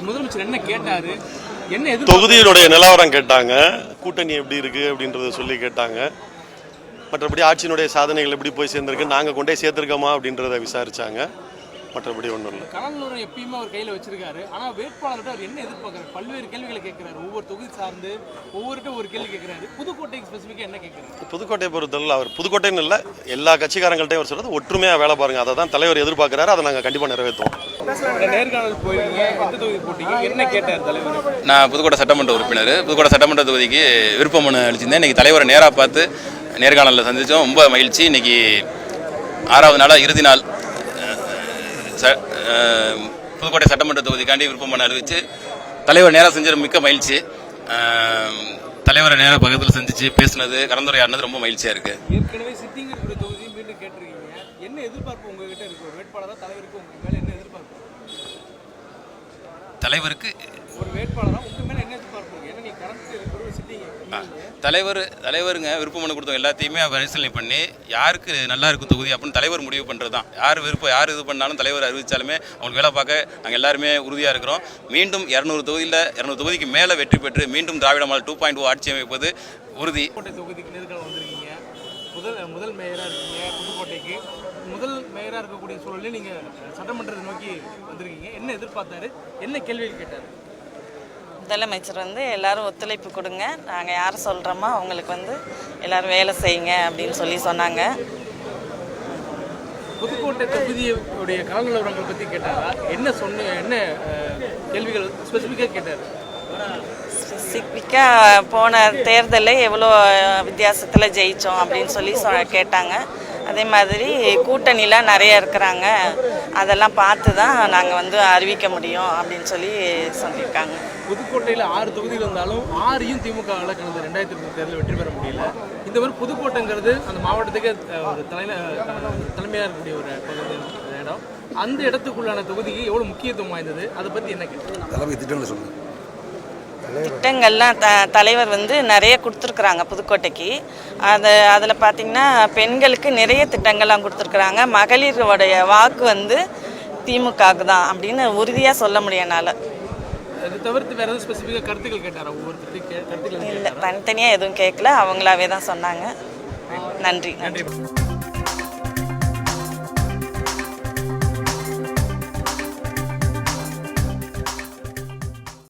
முதலமைச்சர் என்ன கேட்டாரு, என்ன தொகுதியினுடைய நிலவரம் கேட்டாங்க, கூட்டணி எப்படி இருக்கு அப்படின்றத சொல்லி கேட்டாங்க. மற்றபடி ஆட்சியினுடைய சாதனைகள் எப்படி போய் சேர்ந்திருக்கு, நாங்கள் கொண்டே சேர்த்திருக்கோமா அப்படின்றத விசாரிச்சாங்க. மற்றபடி ஒன்றும் இல்லை. கனகலூரம் எப்பயுமே அவர் கையில் வச்சிருக்காரு. ஆனால் வேட்பாளர்கிட்ட அவர் என்ன எதிர்பார்க்குறாரு? பல்வேறு கேள்விகளை கேட்கிறாரு. ஒவ்வொரு தொகுதி சார்ந்து ஒவ்வொருட்ட ஒரு கேள்வி கேட்கிறாரு. புதுக்கோட்டைக்கு ஸ்பெசிஃபிக்காக என்ன கேட்கிறாரு? புதுக்கோட்டையை பொறுத்தவரை அவர் புதுக்கோட்டைன்னு இல்லை, எல்லா கட்சிக்காரங்கள்ட்டையும் அவர் சொல்றது ஒற்றுமையாக வேலை பாருங்க. அதை தான் தலைவர் எதிர்பார்க்குறாரு. அதை நாங்கள் கண்டிப்பாக நிறைவேற்றுவோம். நேர்காணல் போயிருக்கீங்க, எந்த தொகுதி போட்டீங்க, என்ன கேட்டார் தலைவர்? நான் புதுக்கோட்டை சட்டமன்ற உறுப்பினர். புதுக்கோட்டை சட்டமன்ற தொகுதிக்கு விருப்ப மனு அளிச்சிருந்தேன். இன்றைக்கி தலைவரை நேராக பார்த்து நேர்காணலில் சந்தித்தோம். ரொம்ப மகிழ்ச்சி. இன்றைக்கி 6வது நாளாக இறுதி நாள் புதுக்கோட்டை சட்டமன்ற தொகுதிக்காண்டி விருப்ப மனு அறிவித்து தலைவர் நேராக செஞ்சது மிக்க மகிழ்ச்சி. தலைவரை நேராக பக்கத்தில் சந்தித்து பேசுனது, கலந்துரையாடினது ரொம்ப மகிழ்ச்சியாக இருக்குது. ஏற்கனவே சிட்டிங் இருக்கிற தொகுதியும் மீண்டும் கேட்டிருக்கீங்க. என்ன எதிர்பார்ப்பு உங்ககிட்ட இருக்கு? வேட்பாளராக தலைவருக்கு உங்க மேலே என்ன எதிர்பார்ப்பு? தலைவருக்கு ஒரு வேட்பாளராக உங்க மேலே என்ன எதிர்பார்ப்பு? ஏன்னா நீ கரண்ட் இருக்கிற சிட்டிங் தலைவருங்க விருப்ப மனு கொடுத்தோம் எல்லாத்தையுமே பரிசீலனை பண்ணி யாருக்கு நல்லா இருக்கும் தொகுதி அப்படின்னு தலைவர் முடிவு பண்ணுறது தான். யார் இது பண்ணாலும் தலைவர் அறிவித்தாலுமே அவங்களுக்கு வேலை பார்க்க நாங்கள் எல்லாருமே உறுதியாக இருக்கிறோம். மீண்டும் 200 தொகுதிக்கு மேலே வெற்றி பெற்று மீண்டும் திராவிட மாடல் 2.0 ஆட்சி அமைப்பது உறுதி. புதுக்கோட்டை தொகுதிக்கு நேர்காணல் வந்திருக்கீங்க. முதல் மேயராக இருக்கீங்க. புதுக்கோட்டைக்கு முதல் மேயராக இருக்கக்கூடிய சூழலில் நீங்கள் சட்டமன்றத்தை நோக்கி வந்திருக்கீங்க. என்ன எதிர்பார்த்தாரு, என்ன கேள்விகள் கேட்டார்? முதலமைச்சர் எல்லாரும் ஒத்துழைப்பு கொடுங்க, நாங்கள் யார் சொல்கிறோமோ அவங்களுக்கு எல்லாரும் வேலை செய்யுங்க அப்படின்னு சொன்னாங்க. புதுக்கோட்டை தொகுதியுடைய கள நிலவரங்களை பற்றி கேட்டாரா? என்ன கேள்விகள் ஸ்பெசிஃபிக்காக கேட்டார்? ஸ்பெசிஃபிக்காக போன தேர்தலில் எவ்வளோ வித்தியாசத்தில் ஜெயித்தோம் அப்படின்னு கேட்டாங்க. அதே மாதிரி கூட்டணிலாம் நிறைய இருக்கிறாங்க, அதெல்லாம் பார்த்து தான் நாங்கள் அறிவிக்க முடியும் அப்படின்னு சொல்லியிருக்காங்க. புதுக்கோட்டையில் 6 தொகுதிகள் இருந்தாலும் 6ஐயும் திமுகவில் கடந்த 2020 தேர்தலில் வெற்றி பெற முடியல. இந்த மாதிரி புதுக்கோட்டைங்கிறது அந்த மாவட்டத்துக்கு ஒரு தலைமையாக இருக்கக்கூடிய ஒரு இடம். அந்த இடத்துக்குள்ளான தொகுதிக்கு எவ்வளோ முக்கியத்துவம் வாய்ந்தது, அதை பற்றி என்ன கேட்குறேன்? திட்டங்கள்லாம் தலைவர் நிறைய கொடுத்துருக்குறாங்க புதுக்கோட்டைக்கு. அதில் பார்த்திங்கன்னா பெண்களுக்கு நிறைய திட்டங்கள்லாம் கொடுத்துருக்குறாங்க. மகளிரோடைய வாக்கு திமுகவுக்கு தான் அப்படின்னு உறுதியாக சொல்ல முடியனால. அது தவிர்த்து வேறு எதுவும் ஸ்பெசிஃபிக்காக கருத்துக்கள் கேட்டாரா? ஒவ்வொருத்தருக்கு கருத்துக்கள் இல்லை, தனித்தனியாக எதுவும் கேட்கல, அவங்களாவே தான் சொன்னாங்க. நன்றி.